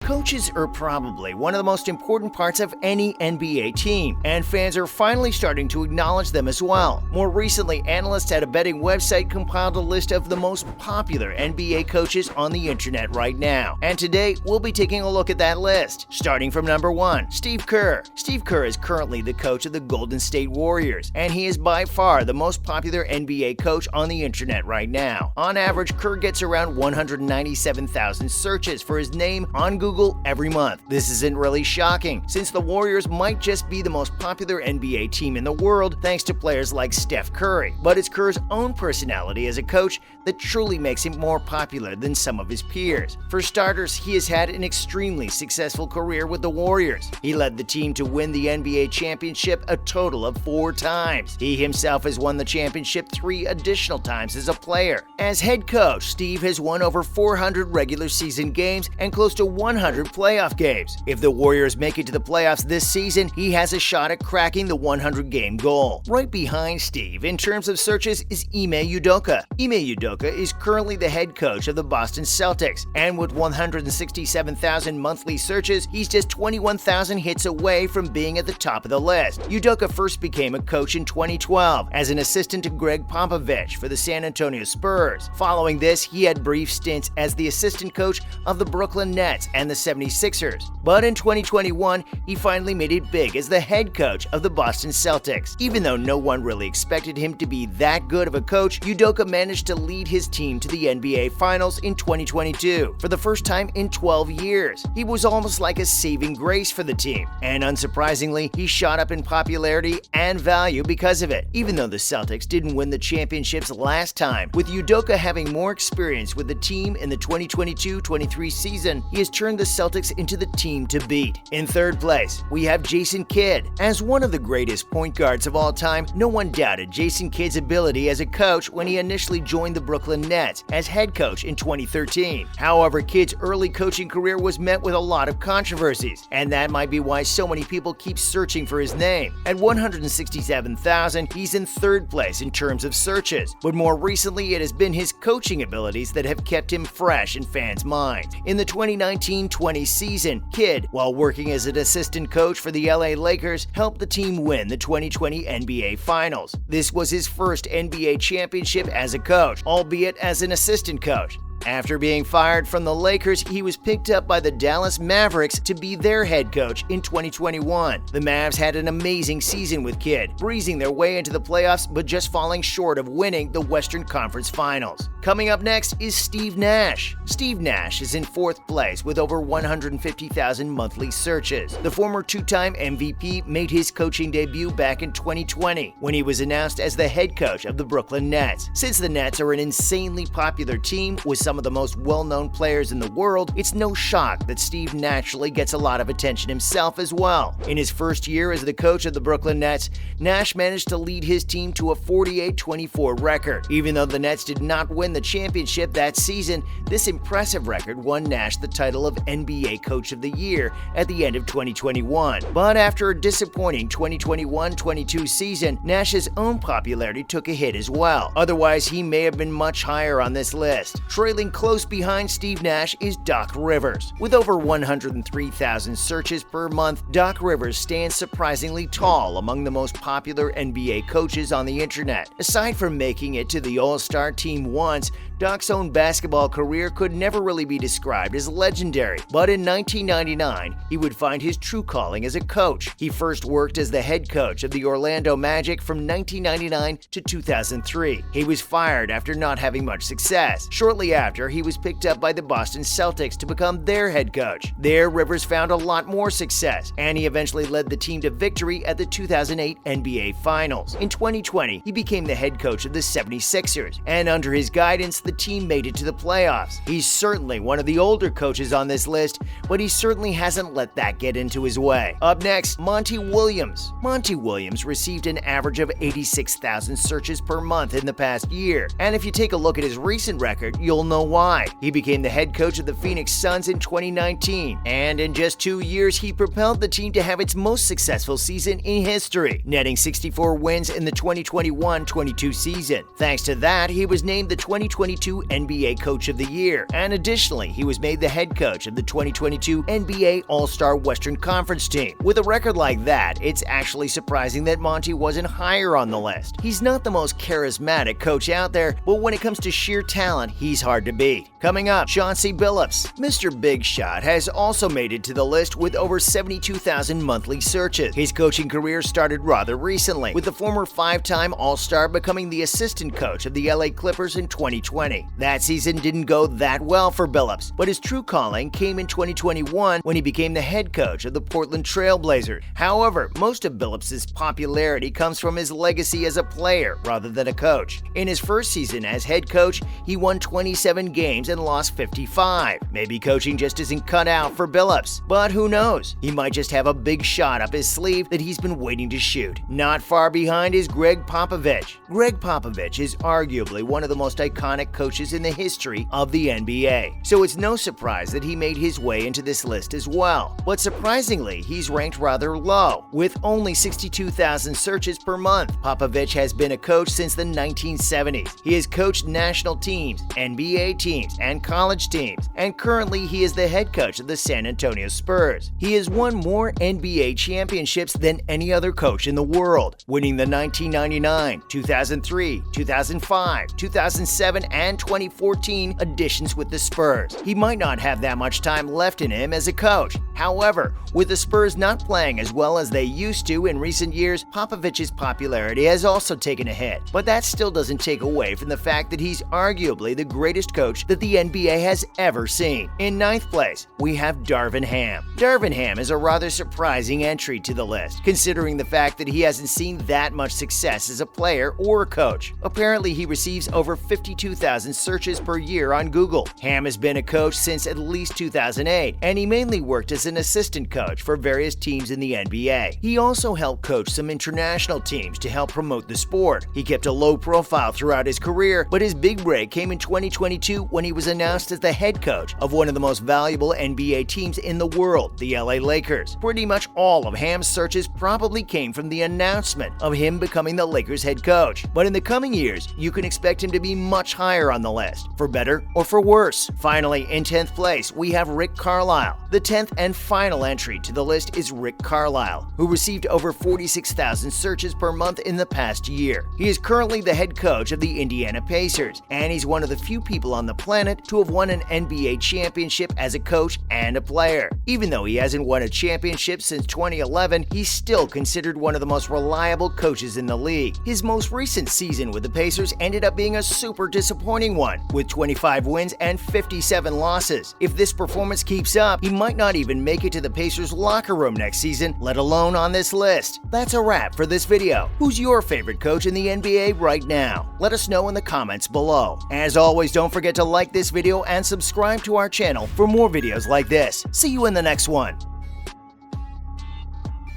Coaches are probably one of the most important parts of any NBA team, and fans are finally starting to acknowledge them as well. More recently, analysts at a betting website compiled a list of the most popular NBA coaches on the internet right now. And today, we'll be taking a look at that list. Starting from number 1, Steve Kerr. Steve Kerr is currently the coach of the Golden State Warriors, and he is by far the most popular NBA coach on the internet right now. On average, Kerr gets around 197,000 searches for his name on Google every month. This isn't really shocking, since the Warriors might just be the most popular NBA team in the world thanks to players like Steph Curry. But it's Kerr's own personality as a coach that truly makes him more popular than some of his peers. For starters, he has had an extremely successful career with the Warriors. He led the team to win the NBA championship a total of 4 times. He himself has won the championship 3 additional times as a player. As head coach, Steve has won over 400 regular season games and close to 100 playoff games. If the Warriors make it to the playoffs this season, he has a shot at cracking the 100-game goal. Right behind Steve in terms of searches is Ime Udoka. Ime Udoka is currently the head coach of the Boston Celtics, and with 167,000 monthly searches, he's just 21,000 hits away from being at the top of the list. Udoka first became a coach in 2012 as an assistant to Greg Popovich for the San Antonio Spurs. Following this, he had brief stints as the assistant coach of the Brooklyn Nets and the 76ers. But in 2021, he finally made it big as the head coach of the Boston Celtics. Even though no one really expected him to be that good of a coach, Udoka managed to lead his team to the NBA Finals in 2022 for the first time in 12 years. He was almost like a saving grace for the team, and unsurprisingly, he shot up in popularity and value because of it. Even though the Celtics didn't win the championships last time, with Udoka having more experience with the team in the 2022-23 season, he has turned the Celtics into the team to beat. In third place, we have Jason Kidd. As one of the greatest point guards of all time, no one doubted Jason Kidd's ability as a coach when he initially joined the Brooklyn Nets as head coach in 2013. However, Kidd's early coaching career was met with a lot of controversies, and that might be why so many people keep searching for his name. At 167,000, he's in third place in terms of searches, but more recently it has been his coaching abilities that have kept him fresh in fans' minds. In the 2019-20 season, Kidd, while working as an assistant coach for the LA Lakers, helped the team win the 2020 NBA Finals. This was his first NBA championship as a coach, albeit as an assistant coach. After being fired from the Lakers, he was picked up by the Dallas Mavericks to be their head coach in 2021. The Mavs had an amazing season with Kidd, breezing their way into the playoffs but just falling short of winning the Western Conference Finals. Coming up next is Steve Nash. Steve Nash is in 4th place with over 150,000 monthly searches. The former 2-time MVP made his coaching debut back in 2020 when he was announced as the head coach of the Brooklyn Nets. Since the Nets are an insanely popular team with some of the most well-known players in the world, it's no shock that Steve naturally gets a lot of attention himself as well. In his first year as the coach of the Brooklyn Nets, Nash managed to lead his team to a 48-24 record. Even though the Nets did not win the championship that season, this impressive record won Nash the title of NBA Coach of the Year at the end of 2021. But after a disappointing 2021-22 season, Nash's own popularity took a hit as well. Otherwise, he may have been much higher on this list. Trailing close behind Steve Nash is Doc Rivers. With over 103,000 searches per month, Doc Rivers stands surprisingly tall among the most popular NBA coaches on the internet. Aside from making it to the All-Star team once, Doc's own basketball career could never really be described as legendary, but in 1999, he would find his true calling as a coach. He first worked as the head coach of the Orlando Magic from 1999 to 2003. He was fired after not having much success. Shortly after, he was picked up by the Boston Celtics to become their head coach. There, Rivers found a lot more success, and he eventually led the team to victory at the 2008 NBA Finals. In 2020, he became the head coach of the 76ers, and under his guidance, the team made it to the playoffs. He's certainly one of the older coaches on this list, but he certainly hasn't let that get into his way. Up next, Monty Williams. Monty Williams received an average of 86,000 searches per month in the past year, and if you take a look at his recent record, you'll know why. He became the head coach of the Phoenix Suns in 2019, and in just 2 years, he propelled the team to have its most successful season in history, netting 64 wins in the 2021-22 season. Thanks to that, he was named the 2022 NBA Coach of the Year, and additionally, he was made the head coach of the 2022 NBA All-Star Western Conference team. With a record like that, it's actually surprising that Monty wasn't higher on the list. He's not the most charismatic coach out there, but when it comes to sheer talent, he's hard to beat. Coming up, Chauncey Billups. Mr. Big Shot has also made it to the list with over 72,000 monthly searches. His coaching career started rather recently, with the former 5-time All-Star becoming the assistant coach of the LA Clippers in 2020. That season didn't go that well for Billups, but his true calling came in 2021 when he became the head coach of the Portland Trail Blazers. However, most of Billups' popularity comes from his legacy as a player rather than a coach. In his first season as head coach, he won 27 games and lost 55. Maybe coaching just isn't cut out for Billups, but who knows? He might just have a big shot up his sleeve that he's been waiting to shoot. Not far behind is Gregg Popovich. Gregg Popovich is arguably one of the most iconic coaches in the history of the NBA, so it's no surprise that he made his way into this list as well. But surprisingly, he's ranked rather low, with only 62,000 searches per month. Popovich has been a coach since the 1970s. He has coached national teams, NBA teams, and college teams, and currently he is the head coach of the San Antonio Spurs. He has won more NBA championships than any other coach in the world, winning the 1999, 2003, 2005, 2007, and 2014 editions with the Spurs. He might not have that much time left in him as a coach. However, with the Spurs not playing as well as they used to in recent years, Popovich's popularity has also taken a hit. But that still doesn't take away from the fact that he's arguably the greatest coach that the NBA has ever seen. In 9th place, we have Darvin Ham. Darvin Ham is a rather surprising entry to the list, considering the fact that he hasn't seen that much success as a player or a coach. Apparently, he receives over 52,000 searches per year on Google. Ham has been a coach since at least 2008, and he mainly worked as an assistant coach for various teams in the NBA. He also helped coach some international teams to help promote the sport. He kept a low profile throughout his career, but his big break came in 2022 when he was announced as the head coach of one of the most valuable NBA teams in the world, the LA Lakers. Pretty much all of Ham's searches probably came from the announcement of him becoming the Lakers head coach. But in the coming years, you can expect him to be much higher on the list, for better or for worse. Finally, in 10th place, we have Rick Carlisle. The 10th and final entry to the list is Rick Carlisle, who received over 46,000 searches per month in the past year. He is currently the head coach of the Indiana Pacers, and he's one of the few people on the planet to have won an NBA championship as a coach and a player. Even though he hasn't won a championship since 2011, he's still considered one of the most reliable coaches in the league. His most recent season with the Pacers ended up being a super disappointing one, with 25 wins and 57 losses. If this performance keeps up, he might not even make it to the Pacers locker room next season, let alone on this list. That's a wrap for this video. Who's your favorite coach in the NBA right now? Let us know in the comments below. As always, don't forget to like this video and subscribe to our channel for more videos like this. See you in the next one.